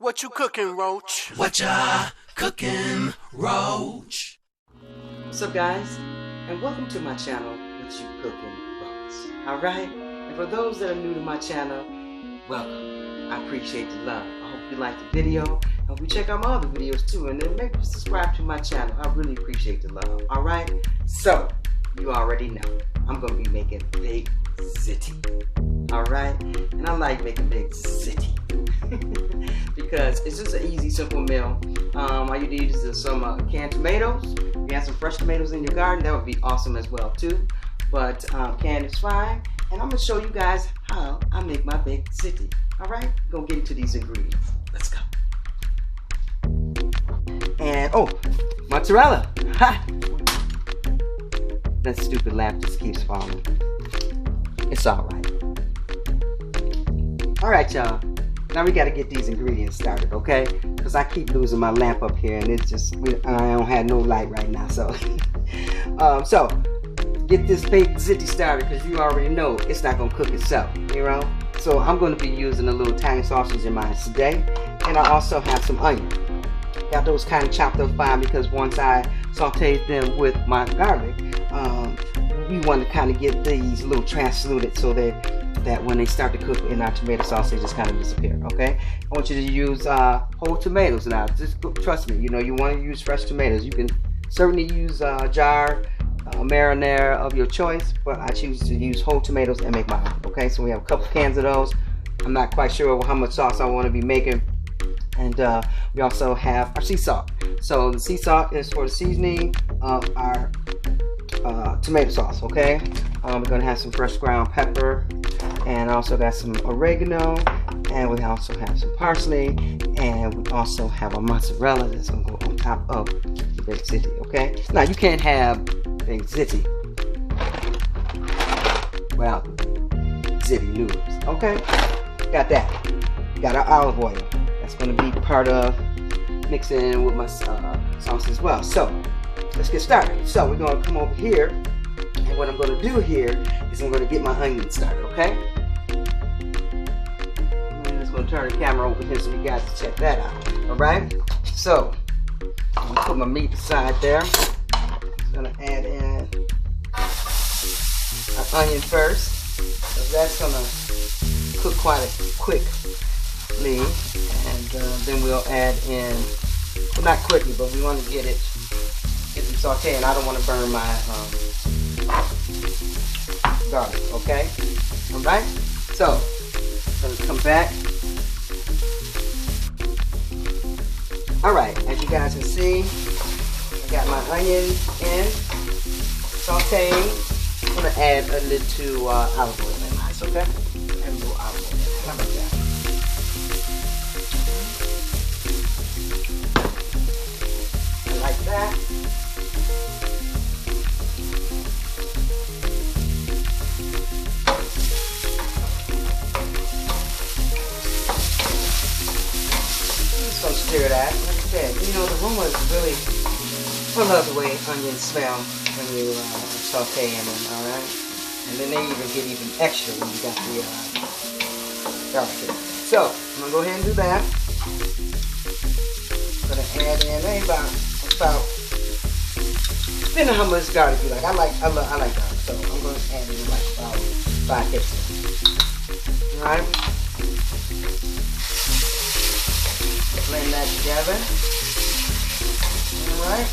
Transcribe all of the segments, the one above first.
What you cooking, Roach? What ya cooking, Roach? What's up, guys? And welcome to my channel, What You Cooking, Roach. Alright? And for those that are new to my channel, welcome. I appreciate the love. I hope you like the video. I hope you check out my other videos too. And then maybe subscribe to my channel. I really appreciate the love. Alright? So, you already know. I'm going to be making baked ziti. Alright? And I like making baked ziti. Because it's just an easy, simple meal. All you need is some canned tomatoes. If you have some fresh tomatoes in your garden, that would be awesome as well too. But canned is fine. And I'm going to show you guys how I make my baked ziti. Alright? We're going to get into these ingredients. Let's go. And, oh, mozzarella. Ha! That stupid lamp just keeps falling. It's alright. Alright, y'all. Now we got to get these ingredients started, okay? Because I keep losing my lamp up here, and it's just, I don't have no light right now, so. So, get this baked ziti started, because you already know it's not going to cook itself, you know? So, I'm going to be using a little tiny sausage in mine today, and I also have some onion. Got those kind of chopped up fine, because once I sauteed them with my garlic, we want to kind of get these a little translucent so that when they start to cook in our tomato sauce, they just kind of disappear, okay? I want you to use whole tomatoes now. Just trust me, you know, you want to use fresh tomatoes. You can certainly use jar marinara of your choice, but I choose to use whole tomatoes and make my own, okay? So we have a couple cans of those. I'm not quite sure how much sauce I want to be making. And we also have our sea salt. So the sea salt is for the seasoning of our tomato sauce, okay? We're going to have some fresh ground pepper, and also got some oregano, and we also have some parsley, and we also have a mozzarella that's going to go on top of the baked ziti, okay? Now, you can't have baked ziti without ziti noodles, okay? Got that. Got our olive oil. That's going to be part of mixing with my sauce as well. So, let's get started. So, we're going to come over here, and what I'm going to do here is I'm going to get my onion started, okay? I'm just going to turn the camera over here so you guys can check that out, alright? So, I'm going to put my meat aside there. I'm going to add in an onion first, because that's going to cook quite quickly, and then we'll add in, well, not quickly, but we want to get them sauteing. I don't want to burn my garlic, okay? Alright? So, I'm going to come back. Alright, as you guys can see, I got my onion in, sauteing. I'm going to add a little olive oil in mine, okay? Add a little olive oil. How about that? Like that. Just gonna stir that. Like I said, you know, the aroma is really, I love the way onions smell when you saute them, alright? And then they even get even extra when you got the garlic here. So, I'm gonna go ahead and do that. I'm gonna add in about depending on how much garlic you like. I like garlic, so I'm gonna add in like about 5 tablespoons. Alright. Blend that together. Alright.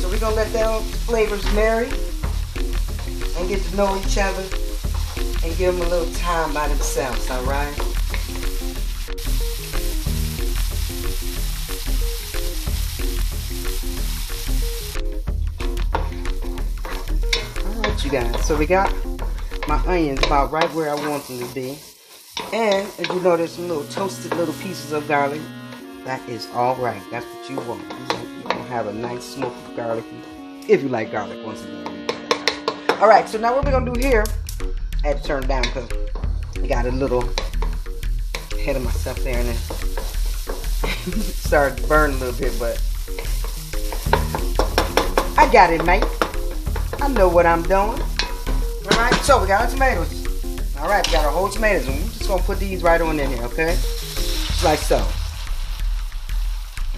So we're gonna let those flavors marry and get to know each other and give them a little time by themselves, alright? You guys, so we got my onions about right where I want them to be, and as you know, there's some little toasted little pieces of garlic. That is all right. That's what you want. You're gonna have a nice smoky garlicky, if you like garlic. Once again, all right. So now what we're gonna do here, I had to turn it down because I got a little ahead of myself there, and it started to burn a little bit, but I got it, mate. I know what I'm doing. Alright, so we got our tomatoes. Alright, we got our whole tomatoes, and we're just gonna put these right on in here, okay? just like so.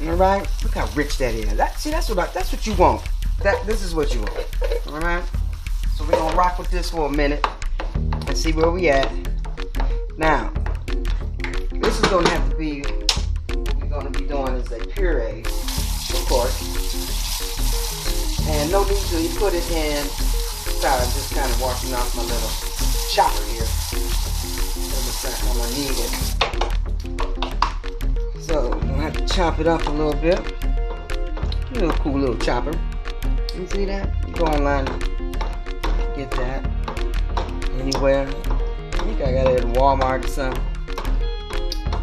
All right, look how rich that is. That's what you want. This is what you want. All right. So we're gonna rock with this for a minute and see where we at. Now, this is gonna have to be what we're gonna be doing is a puree, of course. And no need to put it in. Sorry, I'm just kind of washing off my little chopper here. I'm gonna need it. So I'm gonna have to chop it up a little bit. A little cool little chopper. You see that? You go online and get that anywhere. I think I got it at Walmart or something.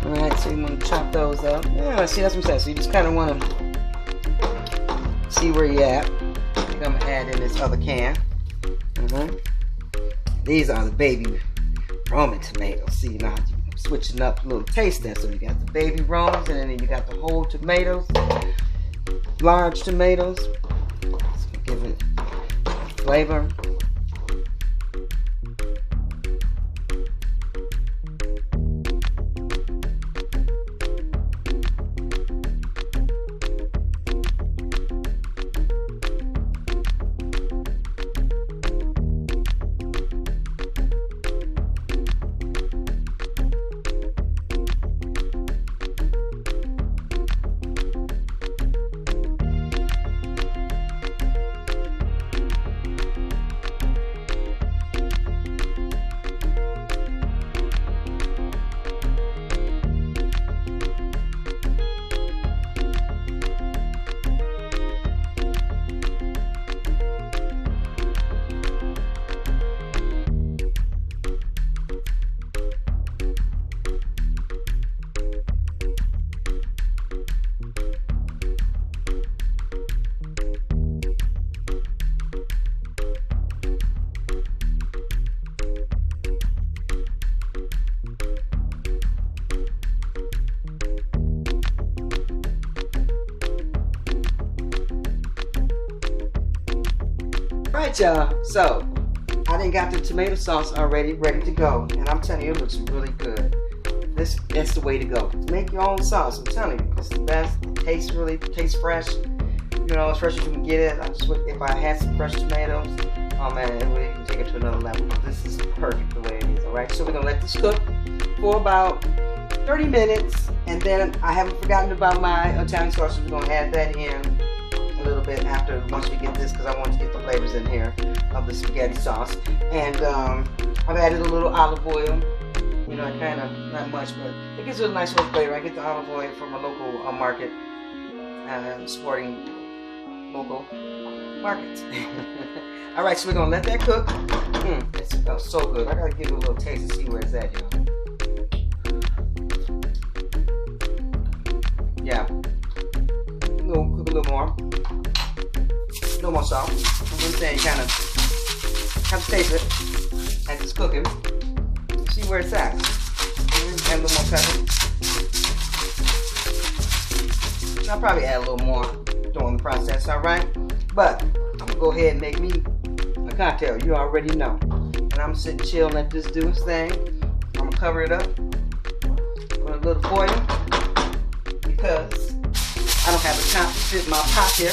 Alright, so you want to chop those up. Yeah, see, that's what I'm saying. So you just kind of want to see where you're at. I'm going to add in this other can. These are the baby Roman tomatoes. See, now you're switching up a little taste there. So you got the baby Romans, and then you got the whole tomatoes. Large tomatoes. So give it flavor. Alright, y'all, so I done got the tomato sauce already ready to go, and I'm telling you, it looks really good. That's the way to go. Make your own sauce. I'm telling you, it's the best. It tastes fresh. You know, as fresh as you can get it. If I had some fresh tomatoes, oh man, it would even take it to another level. This is perfect the way it is. Alright, so we're gonna let this cook for about 30 minutes, and then I haven't forgotten about my Italian sauce, so we're gonna add that in a little bit after, once we get this, because I want to get the flavors in here of the spaghetti sauce. And I've added a little olive oil, you know, kind of, not much, but it gives it a nice little flavor. I get the olive oil from a local market, supporting local markets. Alright, so we're going to let that cook. It smells so good. I got to give it a little taste and see where it's at, y'all. Yeah. Cook a little more. No more salt. I'm saying you kind of have to taste it as it's cooking. See where it's at. Add a little more pepper. I'll probably add a little more during the process, alright? But I'm gonna go ahead and make me a cocktail. You already know. And I'm sitting chill and let this do its thing. I'm gonna cover it up with a little foil because I don't have the time to fit my pot here.